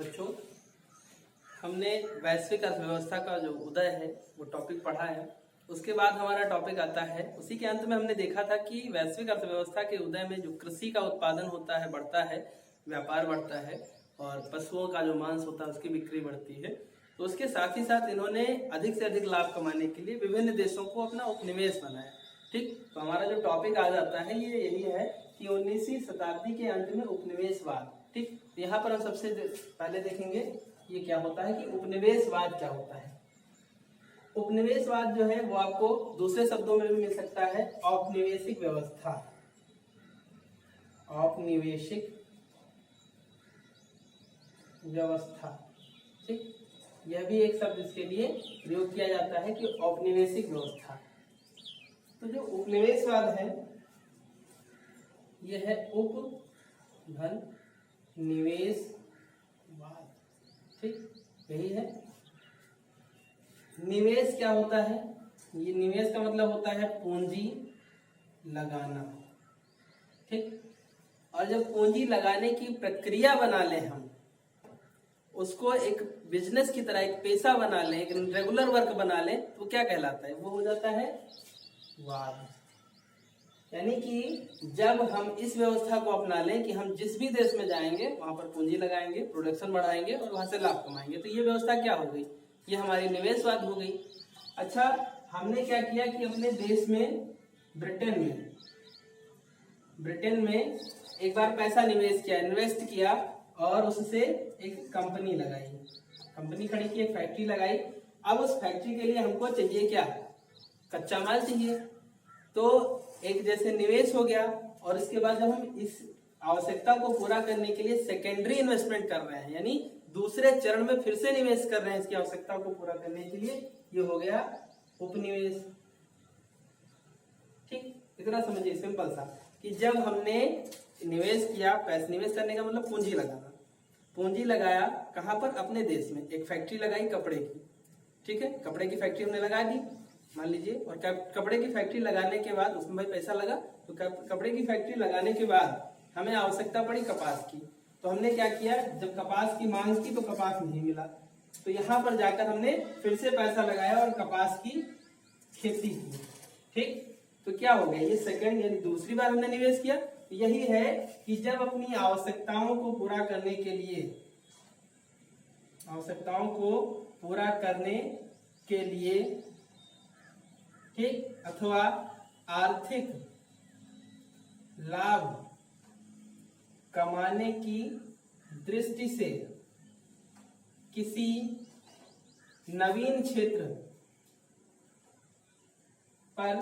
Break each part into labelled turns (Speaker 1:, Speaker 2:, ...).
Speaker 1: बच्चों, हमने वैश्विक अर्थव्यवस्था का जो उदय है वो टॉपिक पढ़ा है। उसके बाद हमारा टॉपिक आता है, उसी के अंत में हमने देखा था कि वैश्विक अर्थव्यवस्था के उदय में जो कृषि का उत्पादन होता है बढ़ता है, व्यापार बढ़ता है और पशुओं का जो मांस होता है उसकी बिक्री बढ़ती है। तो उसके साथ ही साथ इन्होंने अधिक से अधिक लाभ कमाने के लिए विभिन्न देशों को अपना उपनिवेश बनाया। ठीक, तो हमारा जो टॉपिक आ जाता है ये यही है कि 19वीं शताब्दी के अंत में उपनिवेशवाद। ठीक, तो यहाँ पर हम सबसे पहले देखेंगे ये क्या होता है कि उपनिवेशवाद क्या होता है। उपनिवेशवाद जो है वो आपको दूसरे शब्दों में भी मिल सकता है, औपनिवेशिक व्यवस्था। औपनिवेशिक व्यवस्था, ठीक, यह भी एक शब्द इसके लिए प्रयोग किया जाता है कि औपनिवेशिक व्यवस्था। तो जो उपनिवेशवाद है यह है उपनिवेशवाद, ठीक, यही है। निवेश क्या होता है? ये निवेश का मतलब होता है पूंजी लगाना, ठीक। और जब पूंजी लगाने की प्रक्रिया बना ले हम उसको एक बिजनेस की तरह, एक पेशा बना ले, एक रेगुलर वर्क बना ले, तो क्या कहलाता है? वो हो जाता है वाद। यानी कि जब हम इस व्यवस्था को अपना लें कि हम जिस भी देश में जाएंगे वहां पर पूंजी लगाएंगे, प्रोडक्शन बढ़ाएंगे और वहां से लाभ कमाएंगे, तो ये व्यवस्था क्या हो गई? ये हमारी निवेशवाद हो गई। अच्छा, हमने क्या किया कि अपने देश में ब्रिटेन में एक बार पैसा निवेश किया, इन्वेस्ट किया और उससे एक कंपनी लगाई, कंपनी खड़ी की, एक फैक्ट्री लगाई। अब उस फैक्ट्री के लिए हमको चाहिए क्या? कच्चा माल चाहिए। तो एक जैसे निवेश हो गया और इसके बाद जब हम इस आवश्यकता को पूरा करने के लिए सेकेंडरी इन्वेस्टमेंट कर रहे हैं, यानी दूसरे चरण में फिर से निवेश कर रहे हैं इसकी आवश्यकता को पूरा करने के लिए, ये हो गया उपनिवेश। ठीक, इतना समझिए सिंपल सा कि जब हमने निवेश किया, पैसा निवेश करने का मतलब पूंजी लगाना, पूंजी लगाया कहां पर? अपने देश में एक फैक्ट्री लगाई कपड़े की, ठीक है, कपड़े की फैक्ट्री हमने लगा दी मान लीजिए। और कपड़े की फैक्ट्री लगाने के बाद उसमें भाई पैसा लगा, तो कपड़े की फैक्ट्री लगाने के बाद हमें आवश्यकता पड़ी कपास की। तो हमने क्या किया, जब कपास की मांग की तो कपास नहीं मिला, तो यहाँ पर जाकर हमने फिर से पैसा लगाया और कपास की खेती की। ठीक, तो क्या हो गया? ये सेकंड यानी दूसरी बार हमने निवेश किया। यही है कि जब अपनी आवश्यकताओं को पूरा करने के लिए, आवश्यकताओं को पूरा करने के लिए, ठीक, अथवा आर्थिक लाभ कमाने की दृष्टि से किसी नवीन क्षेत्र पर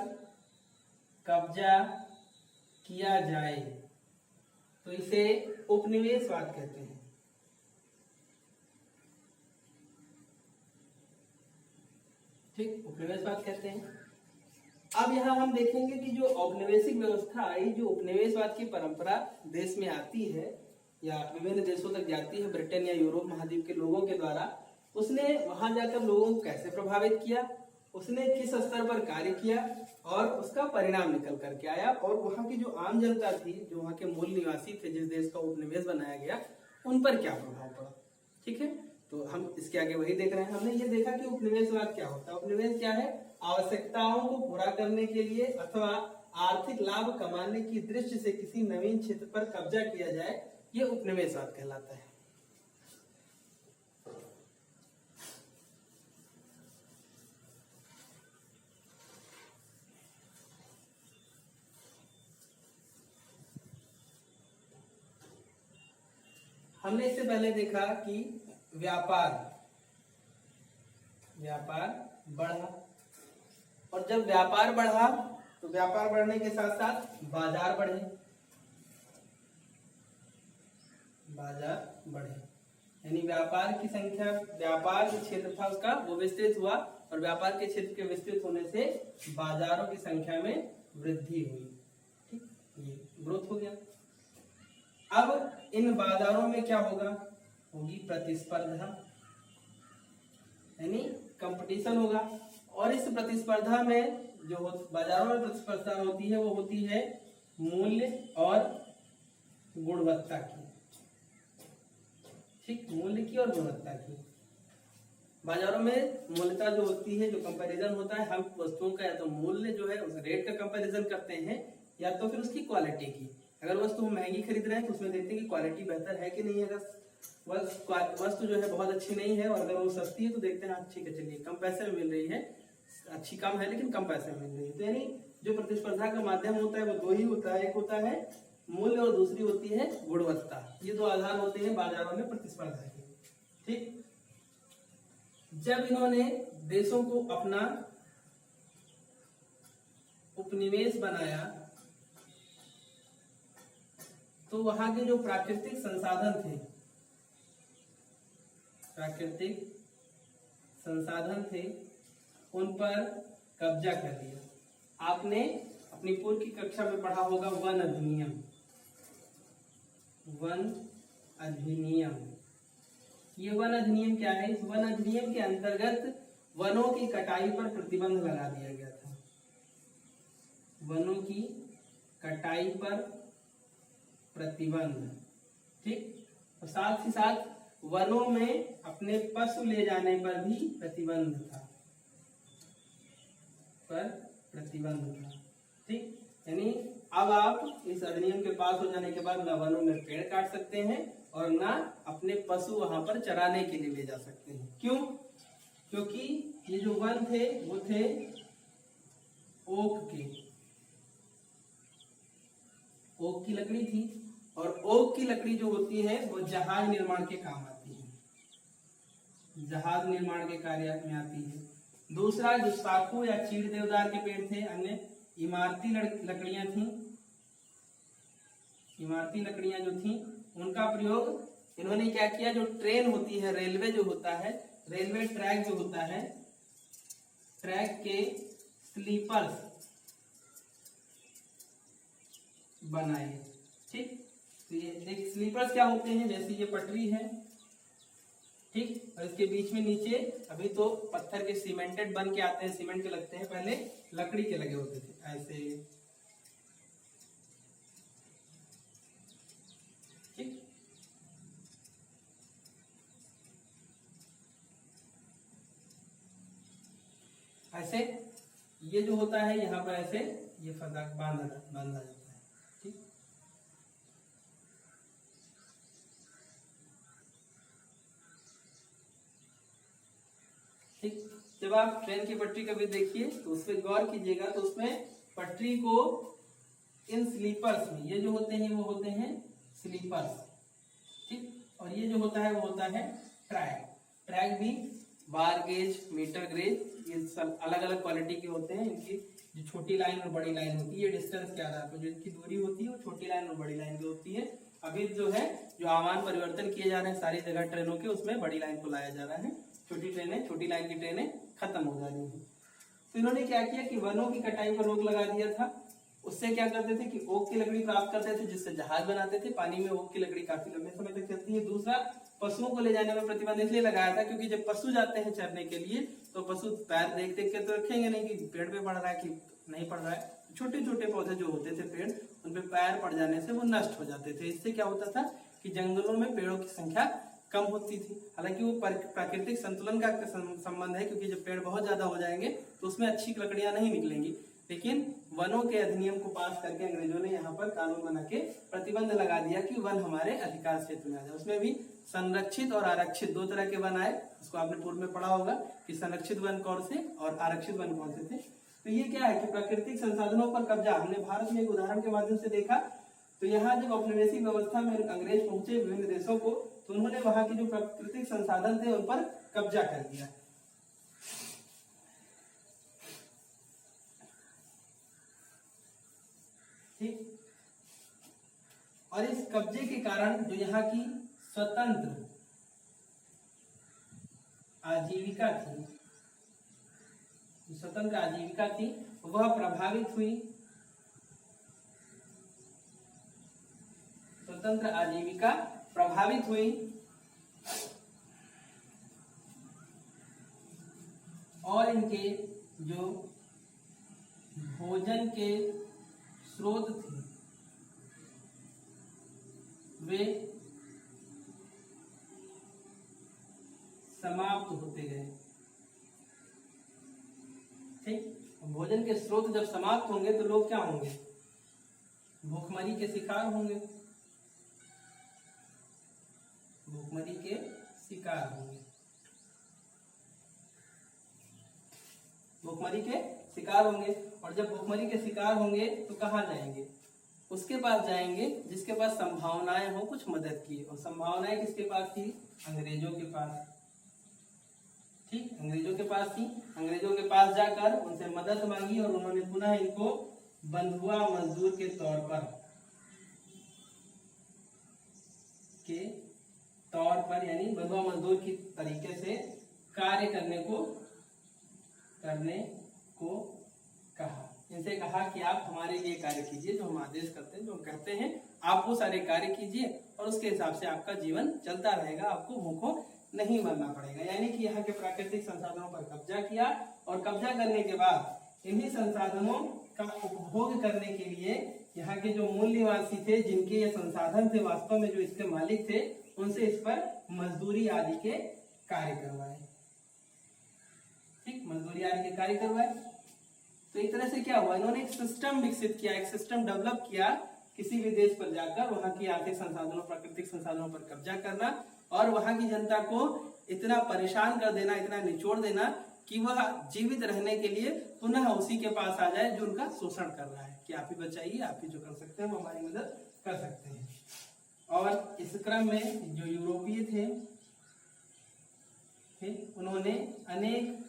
Speaker 1: कब्जा किया जाए तो इसे उपनिवेशवाद कहते हैं। ठीक, उपनिवेशवाद कहते हैं। अब यहाँ हम देखेंगे कि जो औपनिवेशिक व्यवस्था आई, जो उपनिवेशवाद की परंपरा देश में आती है या विभिन्न देशों तक जाती है, ब्रिटेन या यूरोप महाद्वीप के लोगों के द्वारा, उसने वहां जाकर लोगों को कैसे प्रभावित किया, उसने किस स्तर पर कार्य किया और उसका परिणाम निकल करके आया। और वहां की जो आम जनता थी, जो वहां के मूल निवासी थे, जिस देश का उपनिवेश बनाया गया, उन पर क्या प्रभाव पड़ा। ठीक है, तो हम इसके आगे वही देख रहे हैं। हमने ये देखा कि उपनिवेशवाद क्या होता है। उपनिवेश क्या है? आवश्यकताओं को पूरा करने के लिए अथवा आर्थिक लाभ कमाने की दृष्टि से किसी नवीन क्षेत्र पर कब्जा किया जाए, ये उपनिवेशवाद कहलाता है। हमने इससे पहले देखा कि व्यापार बढ़ा, और जब व्यापार बढ़ा तो व्यापार बढ़ने के साथ साथ बाजार बढ़े, यानी व्यापार की संख्या, व्यापार जो क्षेत्र था उसका वो विस्तृत हुआ और व्यापार के क्षेत्र के विस्तृत होने से बाजारों की संख्या में वृद्धि हुई। ठीक, ये ग्रोथ हो गया। अब इन बाजारों में क्या होगा? होगी प्रतिस्पर्धा, यानी कंपटीशन होगा। और इस प्रतिस्पर्धा में जो बाजारों में प्रतिस्पर्धा होती है वो होती है मूल्य और गुणवत्ता की। ठीक, मूल्य की और गुणवत्ता की। बाजारों में मूल्यता जो होती है, जो कंपैरिजन होता है, हम वस्तुओं का या तो मूल्य जो है उस रेट का कंपैरिजन करते हैं या तो फिर उसकी क्वालिटी की। अगर वस्तु हम महंगी खरीद रहे हैं तो उसमें देखते हैं कि क्वालिटी बेहतर है कि नहीं। अगर वस्तु जो है बहुत अच्छी नहीं है और अगर वो सस्ती है तो देखते हैं ठीक है चलिए कम पैसे में मिल रही है, अच्छी कम है लेकिन कम पैसे में मिल रही है। तो यानी जो प्रतिस्पर्धा का माध्यम होता है वो दो ही होता है, एक होता है मूल्य और दूसरी होती है गुणवत्ता। ये दो आधार होते हैं बाजारों में प्रतिस्पर्धा के। ठीक, जब इन्होंने देशों को अपना उपनिवेश बनाया तो वहां के जो प्राकृतिक संसाधन थे, प्राकृतिक संसाधन थे उन पर कब्जा कर लिया। आपने अपनी पूर्व की कक्षा में पढ़ा होगा वन अधिनियम, वन अधिनियम। ये वन अधिनियम क्या है? इस वन अधिनियम के अंतर्गत वनों की कटाई पर प्रतिबंध लगा दिया गया था। वनों की कटाई पर प्रतिबंध, ठीक, और साथ ही साथ वनों में अपने पशु ले जाने पर भी प्रतिबंध था, पर प्रतिबंध था। ठीक, यानी अब आप इस अधिनियम के पास हो जाने के बाद ना वनों में पेड़ काट सकते हैं और ना अपने पशु वहां पर चराने के लिए ले जा सकते हैं। क्यों? क्योंकि ये जो वन थे वो थे ओक के, ओक की लकड़ी थी और ओक की लकड़ी जो होती है वो जहाज निर्माण के काम आती है, जहाज निर्माण के कार्य में आती है। दूसरा जो साखू या चीड़ देवदार के पेड़ थे, अन्य इमारती लकड़ियां थी, इमारती लकड़ियां जो थी उनका प्रयोग इन्होंने क्या किया, जो ट्रेन होती है, रेलवे जो होता है, रेलवे ट्रैक जो होता है, ट्रैक के स्लीपर्स बनाए। ठीक, तो ये देख स्लीपर्स क्या होते हैं, जैसे ये पटरी है, ठीक, और इसके बीच में नीचे अभी तो पत्थर के सीमेंटेड बन के आते हैं, सीमेंट के लगते हैं, पहले लकड़ी के लगे होते थे ऐसे। ठीक, ऐसे ये जो होता है यहाँ पर ऐसे ये फंदा बांधा जाता है। ठीक, ठीक, जब आप ट्रेन की पटरी कभी देखिए तो उस पर गौर कीजिएगा तो उसमें पटरी को इन स्लीपर्स में, ये जो होते हैं वो होते हैं स्लीपर्स, ठीक, और ये जो होता है वो होता है ट्रैक। ट्रैक भी बार गेज, मीटर गेज, ये सब अलग अलग क्वालिटी के होते हैं। इनकी जो छोटी लाइन और बड़ी लाइन होती है, ये डिस्टेंस के आधार पर जो इनकी दूरी होती है वो छोटी लाइन और बड़ी लाइन की होती है। अभी जो है जो आमान परिवर्तन किए जा रहे हैं सारी जगह ट्रेनों के, उसमें बड़ी लाइन को लाया जा रहा है, छोटी ट्रेनें, छोटी लाइन की ट्रेनें खत्म हो जा रही है। तो इन्होंने क्या किया कि वनों की कटाई पर रोक लगा दिया था। उससे क्या करते थे कि ओक की लकड़ी प्राप्त करते थे जिससे जहाज बनाते थे, पानी में ओक की लकड़ी काफी लंबे समय तक चलती है। दूसरा, पशुओं को ले जाने में प्रतिबंध इसलिए लगाया था क्योंकि जब पशु जाते हैं चरने के लिए तो पशु पैर देख देख के तो रखेंगे नहीं कि पेड़ पे पड़ रहा है कि नहीं पड़ रहा है। छोटे छोटे पौधे जो होते थे पेड़, उन पे पैर पड़ जाने से वो नष्ट हो जाते थे। इससे क्या होता था कि जंगलों में पेड़ों की संख्या कम होती थी। हालांकि वो प्राकृतिक संतुलन का संबंध है, क्योंकि जब पेड़ बहुत ज्यादा हो जाएंगे तो उसमें अच्छी लकड़ियां नहीं निकलेंगी। लेकिन वनों के अधिनियम को पास करके अंग्रेजों ने यहाँ पर कानून बना के प्रतिबंध लगा दिया कि वन हमारे अधिकार क्षेत्र में आ जाए। उसमें भी संरक्षित और आरक्षित दो तरह के वन आए, उसको आपने पूर्व में पढ़ा होगा कि संरक्षित वन कौन से और आरक्षित वन कौन से थे। तो ये क्या है कि प्राकृतिक संसाधनों पर कब्जा हमने भारत में एक उदाहरण के माध्यम से देखा। तो यहाँ जब औपनिवेशिक व्यवस्था में अंग्रेज पहुंचे विभिन्न देशों को, तो उन्होंने वहां के जो प्राकृतिक संसाधन थे उन पर कब्जा कर दिया। ठीक, और इस कब्जे के कारण जो यहाँ की स्वतंत्र आजीविका थी, स्वतंत्र आजीविका थी वह प्रभावित हुई। स्वतंत्र आजीविका प्रभावित हुई और इनके जो भोजन के स्रोत थे वे समाप्त होते गए। ठीक, भोजन के स्रोत जब समाप्त होंगे तो लोग क्या होंगे? भूखमरी के शिकार होंगे, भूखमरी के शिकार होंगे, भूखमरी के शिकार होंगे। और जब भूखमरी के शिकार होंगे तो कहाँ जाएंगे? उसके पास जाएंगे जिसके पास संभावनाएं हो कुछ मदद की। और संभावनाएं किसके पास थी? अंग्रेजों के पास। ठीक, अंग्रेजों के पास थी। अंग्रेजों के पास जाकर उनसे मदद मांगी और उन्होंने पुनः इनको बंधुआ मजदूर के तौर पर यानी बंधुआ मजदूर की तरीके से कार्य करने को कहा। इनसे कहा कि आप हमारे लिए कार्य कीजिए, जो हम आदेश करते हैं, जो हम कहते हैं, आप वो सारे कार्य कीजिए और उसके हिसाब से आपका जीवन चलता रहेगा, आपको भूखों नहीं मरना पड़ेगा। यानी कि यहाँ के प्राकृतिक संसाधनों पर कब्जा किया और कब्जा करने के बाद इन्हीं संसाधनों का उपभोग करने के लिए यहाँ के जो मूल निवासी थे, जिनके ये संसाधन थे, वास्तव में जो इसके मालिक थे, उनसे इस पर मजदूरी आदि के कार्य करवाए। ठीक, मजदूरी आदि के कार्य करवाए। तो एक तरह से क्या हुआ? इन्होंने एक सिस्टम विकसित किया, एक सिस्टम डेवलप किया, किसी भी देश पर जाकर वहां की आर्थिक संसाधनों, प्राकृतिक संसाधनों पर कब्जा करना और वहां की जनता को इतना परेशान कर देना, इतना निचोड़ देना कि वह जीवित रहने के लिए पुनः उसी के पास आ जाए जो उनका शोषण कर रहा है, कि आप ही बचाइए, आप ही जो कर सकते हैं वो हमारी मदद कर सकते हैं। और इस क्रम में जो यूरोपीय थे, उन्होंने अनेक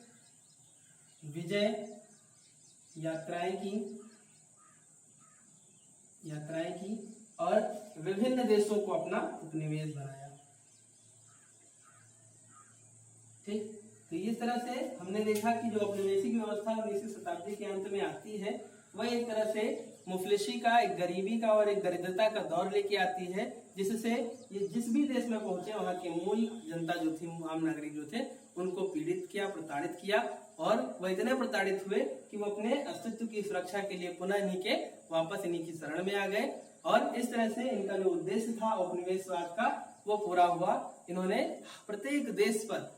Speaker 1: विजय यात्राएं की और विभिन्न देशों को अपना उपनिवेश बनाया। ठीक, तो इस तरह से हमने देखा कि जो औपनिवेशिक व्यवस्था 19वीं शताब्दी के अंत में आती है, वह एक तरह से मुफलिसी का, एक गरीबी का और एक दरिद्रता का दौर लेके आती है, जिससे ये जिस भी देश में पहुंचे वहां की मूल जनता जो थी, आम नागरिक जो थे, उनको पीड़ित किया, प्रताड़ित किया और वह इतने प्रताड़ित हुए कि वो अपने अस्तित्व की सुरक्षा के लिए पुनः वापस इन्हीं की शरण में आ गए। और इस तरह से इनका जो उद्देश्य था औपनिवेशवाद का, वो पूरा हुआ। इन्होंने प्रत्येक देश पर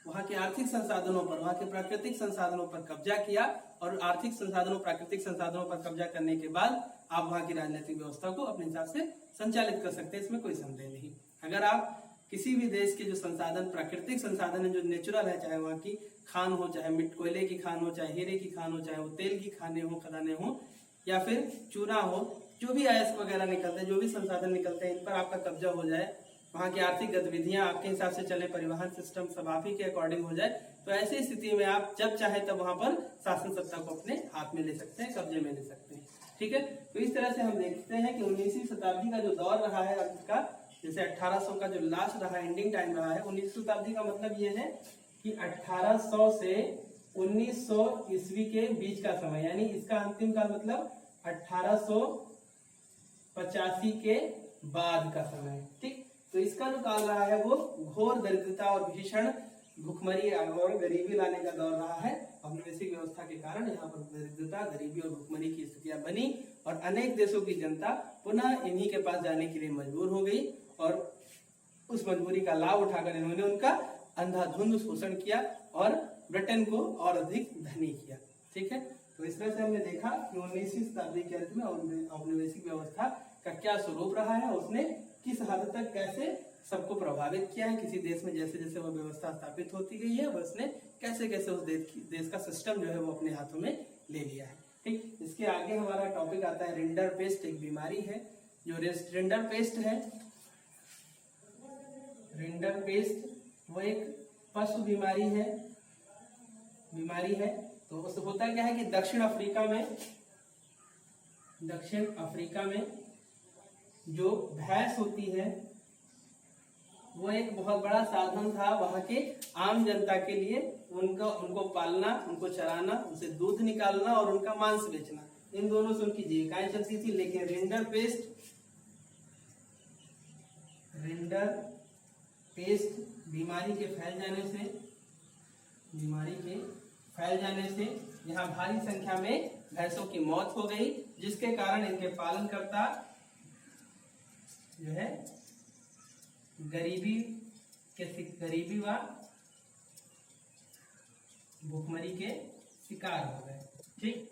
Speaker 1: वहां के आर्थिक संसाधनों पर, वहां के प्राकृतिक संसाधनों पर कब्जा किया और आर्थिक संसाधनों, प्राकृतिक संसाधनों पर कब्जा करने के बाद आप वहां की राजनीतिक व्यवस्था को अपने हिसाब से संचालित कर सकते हैं, इसमें कोई संदेह नहीं। अगर आप किसी भी देश के जो संसाधन, प्राकृतिक संसाधन है, जो नेचुरल है, चाहे वहां की खान हो, चाहे कोयले की खान हो, चाहे हीरे की खान हो, चाहे वो तेल की खाने हो, खदाने हो, या फिर चूना हो, जो भी अयस्क वगैरह निकलते हैं, जो भी संसाधन निकलते हैं, इन पर आपका कब्जा हो जाए, वहाँ की आर्थिक गतिविधियां आपके हिसाब से चले, परिवहन सिस्टम सब आप ही के अकॉर्डिंग हो जाए, तो ऐसी स्थिति में आप जब चाहे तब वहां पर शासन सत्ता को अपने हाथ में ले सकते हैं, कब्जे में ले सकते हैं। ठीक है, तो इस तरह से हम देखते हैं कि 19वीं शताब्दी का जो दौर रहा है अंत का, जैसे 1800 का जो लास्ट रहा, एंडिंग टाइम रहा है, 19वीं शताब्दी का मतलब ये है कि 1800 से 1900 ईस्वी के बीच का समय, यानी इसका अंतिम काल मतलब 1885 के बाद का समय। ठीक, तो इसका जो काल रहा है वो घोर दरिद्रता और भीषण भूखमरी और गरीबी लाने का दौर रहा है। औपनिवेशिक व्यवस्था के कारण यहाँ पर दरिद्रता, गरीबी और भूखमरी की स्थितियां बनी और अनेक देशों की जनता पुनः इन्हीं के पास जाने के लिए मजबूर हो गई और उस मजबूरी का लाभ उठाकर इन्होंने उनका अंधाधुंध शोषण किया और ब्रिटेन को और अधिक धनी किया। ठीक है, तो इस तरह से हमने देखा कि 19वीं शताब्दी के अंत में औपनिवेशिक व्यवस्था का क्या स्वरूप रहा है, उसने किस हद तक कैसे सबको प्रभावित किया है, किसी देश में जैसे जैसे वह व्यवस्था स्थापित होती गई है, उसने कैसे कैसे उस देश का सिस्टम जो है वो अपने हाथों में ले लिया है। ठीक, इसके आगे हमारा टॉपिक आता है रिंडरपेस्ट। एक बीमारी है जो रिंडरपेस्ट है। रिंडरपेस्ट वो एक पशु बीमारी है। तो उससे होता क्या है कि दक्षिण अफ्रीका में जो भैंस होती है वो एक बहुत बड़ा साधन था वहां के आम जनता के लिए, उनको पालना, उनको चराना, उनसे दूध निकालना और उनका मांस बेचना, इन दोनों से उनकी जीविकाएं चलती थी। लेकिन रिंडरपेस्ट बीमारी के फैल जाने से यहाँ भारी संख्या में भैंसों की मौत हो गई, जिसके कारण इनके पालनकर्ता जो है गरीबी व भुखमरी के शिकार हो गए। ठीक,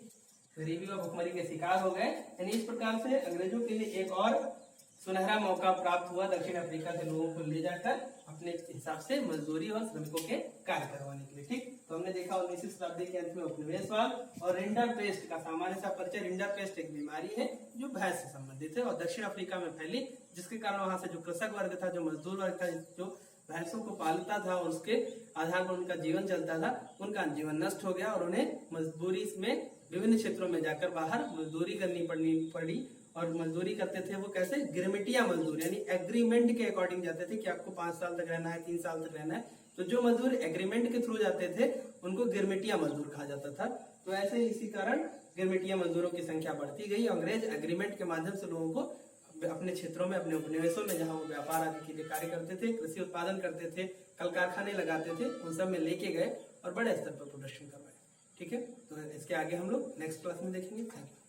Speaker 1: गरीबी व भुखमरी के शिकार हो गए। यानी इस प्रकार से अंग्रेजों के लिए एक और सुनहरा मौका प्राप्त हुआ दक्षिण अफ्रीका के लोगों को ले जाकर अपने हिसाब से मजदूरी और श्रमिकों के कार्य करवाने के लिए। ठीक, तो हमने देखा 19वीं शताब्दी के अंत में उपनिवेशवाद और रिंडरपेस्ट का सामान्य सा परिचय। रिंडरपेस्ट एक बीमारी है जो भैंस से संबंधित है और दक्षिण अफ्रीका में फैली, जिसके कारण वहां से जो कृषक वर्ग था, जो मजदूर वर्ग था, जो भैंसों को पालता था और उसके आधार पर उनका जीवन चलता था, उनका जीवन नष्ट हो गया और उन्हें मजदूरी में विभिन्न क्षेत्रों में जाकर बाहर मजदूरी करनी पड़ी। और मजदूरी करते थे वो कैसे, गिरमिटिया मजदूर, यानी एग्रीमेंट के अकॉर्डिंग जाते थे कि आपको 5 साल तक रहना है, 3 साल तक रहना है। तो जो मजदूर एग्रीमेंट के थ्रू जाते थे उनको गिरमिटिया मजदूर कहा जाता था। तो ऐसे इसी कारण गिरमिटिया मजदूरों की संख्या बढ़ती गई। अंग्रेज एग्रीमेंट के माध्यम से लोगों को अपने क्षेत्रों में, अपने उपनिवेशों में, जहां वो व्यापार आदि के लिए कार्य करते थे, कृषि उत्पादन करते थे, कल कारखाने लगाते थे, उन सब में लेके गए और बड़े स्तर पर प्रोडक्शन करवाए। ठीक है, तो इसके आगे हम लोग नेक्स्ट क्लास में देखेंगे। Thank you.